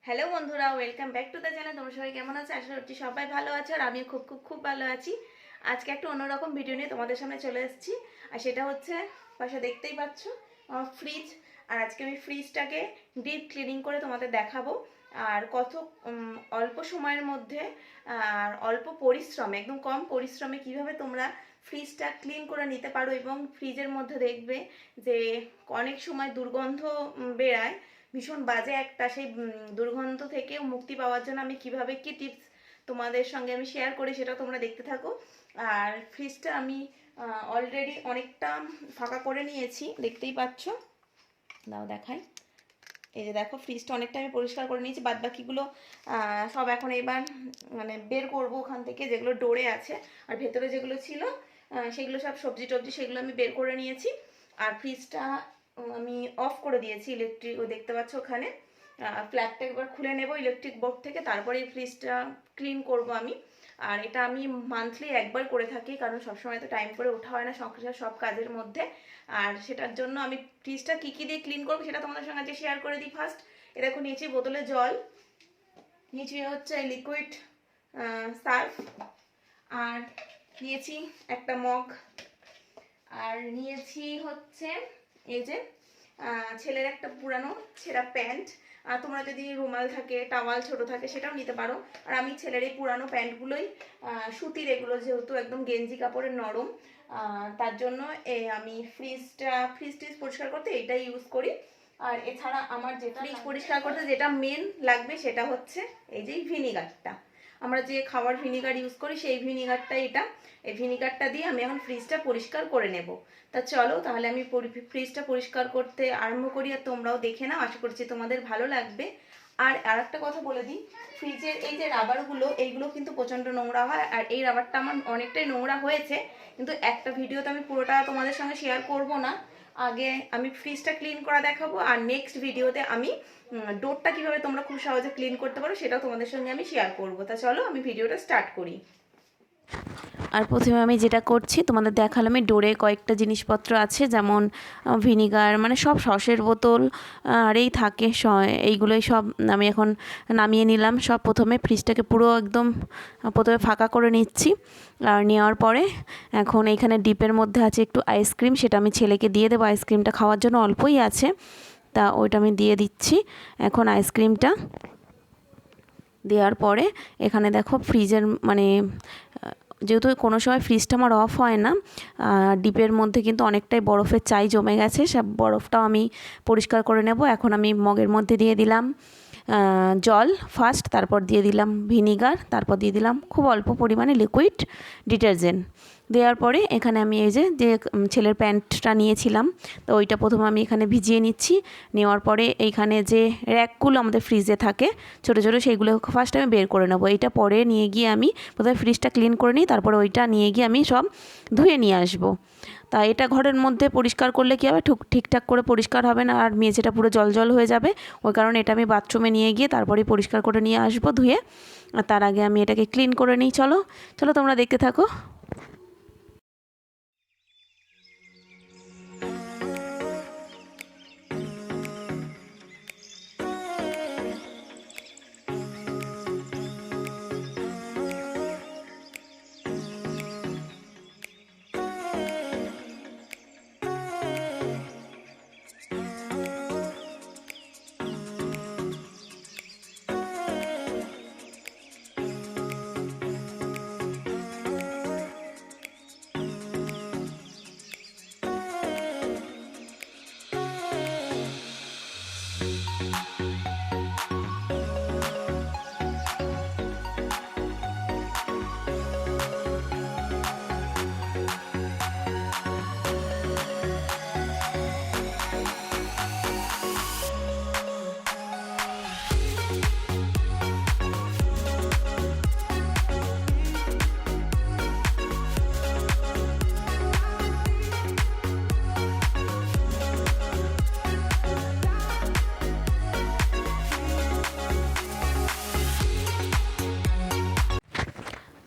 Hello বন্ধুরা, welcome back to the channel. তোমরা সবাই কেমন আছো? আশা করছি সবাই ভালো আছো, আর আমিও খুব ভালো আছি। আজকে একটা অন্যরকম ভিডিও নিয়ে তোমাদের সামনে চলে এসেছি, আর সেটা হচ্ছে পাশে দেখতেই পাচ্ছ আমার ফ্রিজ। আর আজকে আমি ফ্রিজটাকে ডিপ ক্লিনিং করে তোমাদের দেখাবো, আর কত অল্প সময়ের মধ্যে আর অল্প পরিশ্রমে, একদম কম পরিশ্রমে কিভাবে তোমরা ফ্রিজটা ক্লিন করে নিতে পারো। এবং ফ্রিজের মধ্যে দেখবে যে অনেক সময় দুর্গন্ধ বেরায়, ভীষণ বাজে একটা, সেই দুর্গন্ধ থেকে মুক্তি পাওয়ার জন্য আমি কিভাবে কি টিপস তোমাদের সঙ্গে আমি শেয়ার করি সেটা তোমরা দেখতে থাকো। আর ফ্রিজটা আমি অলরেডি অনেকটা ফাঁকা করে নিয়েছি, দেখতেই পাচ্ছ। দাও দেখাই। এই যে দেখো, ফ্রিজটা অনেকটা আমি পরিষ্কার করে নিয়েছি। বাদ বাকিগুলো সব এখন এবার মানে বের করব ওখান থেকে, যেগুলো ডোরে আছে। আর ভেতরে যেগুলো ছিল সেগুলো সব সবজি টবজি, সেগুলো আমি বের করে নিয়েছি। আর ফ্রিজটা আমি অফ করে দিয়েছি ইলেকট্রিক, ওই দেখতে পাচ্ছ ওখানে। ফ্ল্যাগটা একবার খুলে নেব ইলেকট্রিক বোর্ড থেকে, তারপরে এই ফ্রিজটা ক্লিন করব আমি। আর এটা আমি মান্থলি একবার করে থাকি, কারণ সবসময় তো টাইম করে ওঠা হয় না সংসার সব কাজের মধ্যে। আর সেটার জন্য আমি ফ্রিজটা কী কী দিয়ে ক্লিন করবো সেটা তোমাদের সঙ্গে আজকে শেয়ার করে দিই। ফার্স্ট এ দেখো, নিয়েছি বোতলে জল, নিয়েছি হচ্ছে লিকুইড সার্ফ, আর নিয়েছি একটা মগ, আর নিয়েছি হচ্ছে এই যে ছেলের একটা পুরানো ছেঁড়া প্যান্ট। আর তোমরা যদি রুমাল থাকে, টাওয়াল ছোট থাকে, সেটাও নিতে পারো। আর আমি ছেলের এই পুরানো প্যান্টগুলোই সুতির, এগুলো যেহেতু একদম গেঞ্জি কাপড়ের নরম, তার জন্য আমি ফ্রিজ টিজ পরিষ্কার করতে এইটাই ইউজ করি। আর এছাড়া আমার যেটা ফ্রিজ পরিষ্কার করতে যেটা মেন লাগবে সেটা হচ্ছে এই যে ভিনিগারটা। আমরা যে খাবার ভিনিগার ইউজ করি সেই ভিনিগারটা এটা। এই ভিনিগারটা দিয়ে আমি এখন ফ্রিজটা পরিষ্কার করে নেব। তা চলো তাহলে আমি ফ্রিজটা পরিষ্কার করতে আরম্ভ করি, আর তোমরাও দেখে নাও, আশা করছি তোমাদের ভালো লাগবে। আর আরেকটা কথা বলে দিই, ফ্রিজের এই যে রাবারগুলো, এইগুলো কিন্তু প্রচণ্ড নোংরা হয়। আর এই রাবারটা আমার অনেকটাই নোংরা হয়েছে, কিন্তু একটা ভিডিওতে আমি পুরোটা তোমাদের সঙ্গে শেয়ার করব না। আগে আমি ফ্রিজটা ক্লিন করা দেখাবো, আর নেক্সট ভিডিওতে আমি ডোরটা কিভাবে তোমরা খুব সহজে ক্লিন করতে পারো সেটাও তোমাদের সঙ্গে আমি শেয়ার করবো। তা চলো আমি ভিডিওটা স্টার্ট করি। আর প্রথমে আমি যেটা করছি তোমাদের দেখালাম, আমি ডোরে কয়েকটা জিনিসপত্র আছে, যেমন ভিনিগার, মানে সব সসের বোতল আর এই থাকে, এইগুলোই সব আমি এখন নামিয়ে নিলাম। সব প্রথমে ফ্রিজটাকে পুরো একদম প্রথমে ফাঁকা করে নিচ্ছি। আর নেওয়ার পরে এখন এইখানে ডিপের মধ্যে আছে একটু আইসক্রিম, সেটা আমি ছেলেকে দিয়ে দেবো। আইসক্রিমটা খাওয়ার জন্য অল্পই আছে, তা ওইটা আমি দিয়ে দিচ্ছি এখন আইসক্রিমটা। দেওয়ার পরে এখানে দেখো ফ্রিজের মানে যেহেতু কোনো সময় ফ্রিজটা আমার অফ হয় না, ডিপের মধ্যে কিন্তু অনেকটাই বরফের চাই জমে গেছে, সব বরফটাও আমি পরিষ্কার করে নেব। এখন আমি মগের মধ্যে দিয়ে দিলাম জল ফার্স্ট, তারপর দিয়ে দিলাম ভিনিগার, তারপর দিয়ে দিলাম খুব অল্প পরিমাণে লিকুইড ডিটারজেন্ট। দেওয়ার পরে এখানে আমি এই যে ছেলের প্যান্টটা নিয়েছিলাম, তো ওইটা প্রথমে আমি এখানে ভিজিয়ে নিচ্ছি। নেওয়ার পরে এইখানে যে র্যাকগুলো আমাদের ফ্রিজে থাকে ছোটো ছোটো, সেইগুলো ফার্স্ট আমি বের করে নেবো। এইটা পরে নিয়ে গিয়ে আমি প্রথমে ফ্রিজটা ক্লিন করে নিই, তারপরে ওইটা নিয়ে গিয়ে আমি সব ধুয়ে নিয়ে আসবো। তা এটা ঘরের মধ্যে পরিষ্কার করলে কী হবে, ঠিকঠাক করে পরিষ্কার হবে না, আর মেঝেটা পুরো জল জল হয়ে যাবে। ওই কারণে এটা আমি বাথরুমে নিয়ে গিয়ে তারপরে পরিষ্কার করে নিয়ে আসবো ধুয়ে। আর তার আগে আমি এটাকে ক্লিন করে নিই। চলো চলো তোমরা দেখতে থাকো।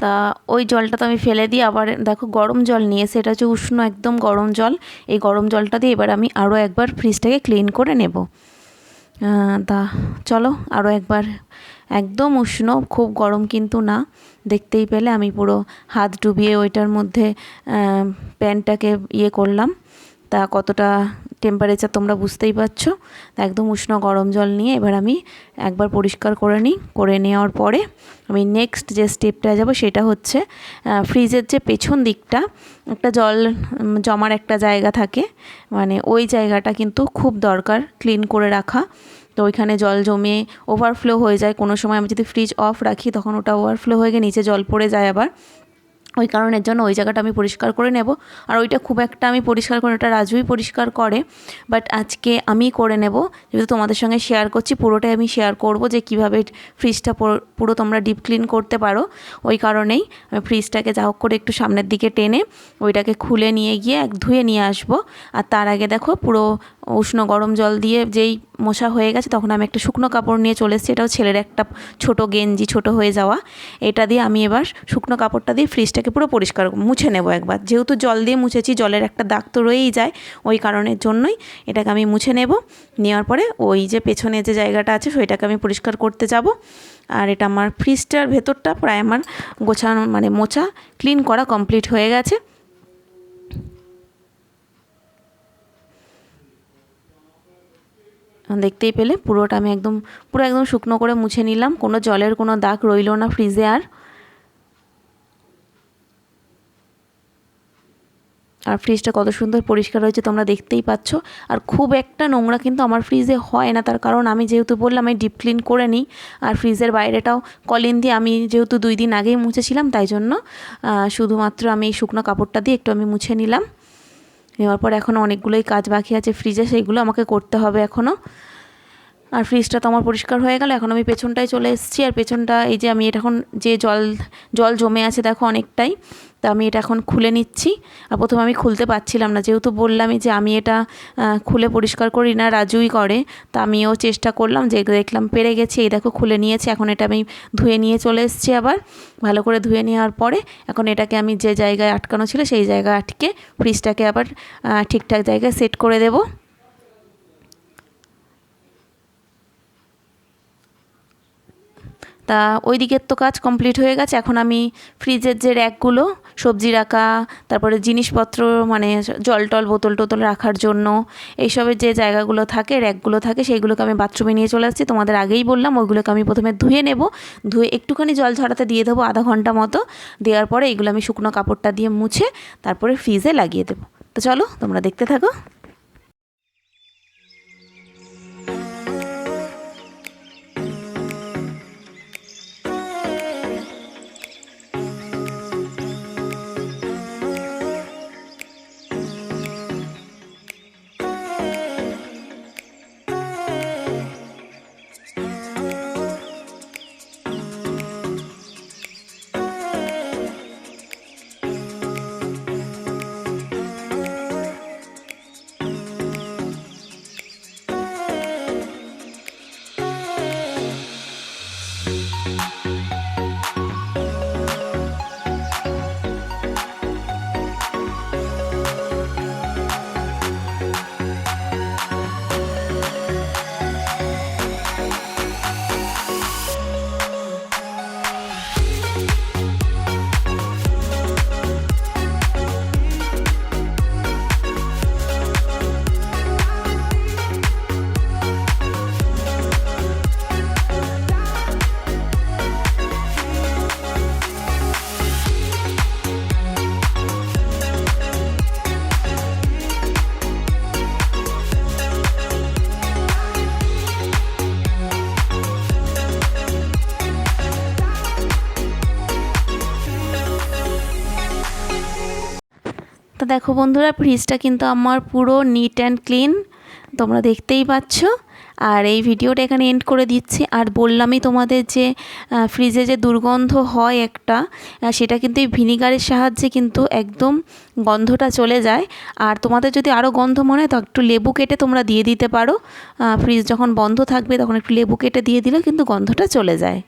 তা ওই জলটা তো আমি ফেলে দিই, আবার দেখো গরম জল নিয়েছে, এটা হচ্ছে উষ্ণ একদম গরম জল। এই গরম জলটা দিয়ে এবার আমি আরও একবার ফ্রিজটাকে ক্লিন করে নেব। তা চলো আরও একবার, একদম উষ্ণ, খুব গরম কিন্তু না। দেখতেই পেলে আমি পুরো হাত ডুবিয়ে ওইটার মধ্যে প্যানটাকে করলাম। তা কতটা টেম্পারেচার তোমরা বুঝতেই পারছো। তা একদম উষ্ণ গরম জল নিয়ে এবার আমি একবার পরিষ্কার করে নিই। করে নেওয়ার পরে আমি নেক্সট যে স্টেপটা যাব সেটা হচ্ছে ফ্রিজের যে পেছন দিকটা একটা জল জমার একটা জায়গা থাকে, মানে ওই জায়গাটা কিন্তু খুব দরকার ক্লিন করে রাখা। তো ওইখানে জল জমে ওভারফ্লো হয়ে যায়, কোনো সময় আমি যদি ফ্রিজ অফ রাখি তখন ওটা ওভারফ্লো হয়ে গিয়ে নিচে জল পড়ে যায় আবার। ওই কারণের জন্য ওই জায়গাটা আমি পরিষ্কার করে নেব। আর ওইটা খুব একটা আমি পরিষ্কার করে, ওটা রাজুই পরিষ্কার করে, বাট আজকে আমি করে নেব। যেহেতু তোমাদের সঙ্গে শেয়ার করছি, পুরোটাই আমি শেয়ার করব যে কীভাবে ফ্রিজটা পুরো তোমরা ডিপ ক্লিন করতে পারো। ওই কারণেই আমি ফ্রিজটাকে যা হোক করে একটু সামনের দিকে টেনে ওইটাকে খুলে নিয়ে গিয়ে ধুয়ে নিয়ে আসবো। আর তার আগে দেখো পুরো উষ্ণ গরম জল দিয়ে যেই মোছা হয়ে গেছে তখন আমি একটা শুকনো কাপড় নিয়ে চলে এসেছি। এটাও ছেলের একটা ছোট গেঞ্জি, ছোট হয়ে যাওয়া। এটা দিয়ে আমি এবার শুকনো কাপড়টা দিয়ে ফ্রিজটাকে পুরো পরিষ্কার মুছে নেব একবার। যেহেতু জল দিয়ে মুছেছি, জলের একটা দাগ তো রয়েই যায়, ওই কারণের জন্যই এটাকে আমি মুছে নেব। নেওয়ার পরে ওই যে পেছনে যে জায়গাটা আছে সেটাকে আমি পরিষ্কার করতে যাব। আর এটা আমার ফ্রিজটার ভেতরটা প্রায় আমার গোছানো, মানে মোছা ক্লিন করা কমপ্লিট হয়ে গেছে। দেখতেই পেলে পুরোটা আমি পুরো একদম শুকনো করে মুছে নিলাম, কোনো জলের কোনো দাগ রইলো না ফ্রিজে আর। আর ফ্রিজটা কত সুন্দর পরিষ্কার হয়েছে তোমরা দেখতেই পাচ্ছ। আর খুব একটা নোংরা কিন্তু আমার ফ্রিজে হয় না, তার কারণ আমি যেহেতু বললাম আমি ডিপ ক্লিন করে নিই। আর ফ্রিজের বাইরেটাও কলিন দিয়ে আমি যেহেতু 2 দিন আগেই মুছেছিলাম, তাই জন্য শুধুমাত্র আমি এই শুকনো কাপড়টা দিয়ে একটু আমি মুছে নিলাম। নেওয়ার পর এখনও অনেকগুলোই কাজ বাকি আছে ফ্রিজে, সেইগুলো আমাকে করতে হবে এখনও। আর ফ্রিজটা তো আমার পরিষ্কার হয়ে গেল। এখন আমি পেছনটায় চলে এসেছি। আর পেছনটা এই যে আমি এটা এখন যে জল জমে আছে দেখো অনেকটাই, তা আমি এটা এখন খুলে নিচ্ছি। আর প্রথমে আমি খুলতে পারছিলাম না, যেহেতু বললামই যে আমি এটা খুলে পরিষ্কার করি না, রাজুই করে। তা আমিও চেষ্টা করলাম, যে দেখলাম পেরে গেছি, এই দেখো খুলে নিয়েছি। এখন এটা আমি ধুয়ে নিয়ে চলে এসেছি আবার। ভালো করে ধুয়ে নেওয়ার পরে এখন এটাকে আমি যে জায়গায় আটকানো ছিল সেই জায়গায় আটকে ফ্রিজটাকে আবার ঠিকঠাক জায়গায় সেট করে দেবো। তা ওই দিকের তো কাজ কমপ্লিট হয়ে গেছে। এখন আমি ফ্রিজের যে র্যাকগুলো সবজি রাখা, তারপরে জিনিসপত্র মানে জল টল বোতল টোতল রাখার জন্য এইসবের যে জায়গাগুলো থাকে, র্যাকগুলো থাকে, সেইগুলোকে আমি বাথরুমে নিয়ে চলে আসছি। তোমাদের আগেই বললাম ওইগুলোকে আমি প্রথমে ধুয়ে নেব। ধুয়ে একটুখানি জল ঝরাতে দিয়ে দেবো আধা ঘন্টা মতো। দেওয়ার পরে এগুলো আমি শুকনো কাপড়টা দিয়ে মুছে তারপরে ফ্রিজে লাগিয়ে দেবো। তো চলো তোমরা দেখতে থাকো। তো দেখো বন্ধুরা, ফ্রিজটা কিন্তু আমার পুরো নিট অ্যান্ড ক্লিন, তোমরা দেখতেই পাচ্ছ। আর এই ভিডিওটা এখানে এন্ড করে দিচ্ছি। আর বললামই তোমাদের যে ফ্রিজে যে দুর্গন্ধ হয় একটা, সেটা কিন্তু এই ভিনিগারের সাহায্যে কিন্তু একদম গন্ধটা চলে যায়। আর তোমাদের যদি আরও গন্ধ মনে হয় তো একটু লেবু কেটে তোমরা দিয়ে দিতে পারো। ফ্রিজ যখন বন্ধ থাকবে তখন একটু লেবু কেটে দিয়ে দিলে কিন্তু গন্ধটা চলে যায়।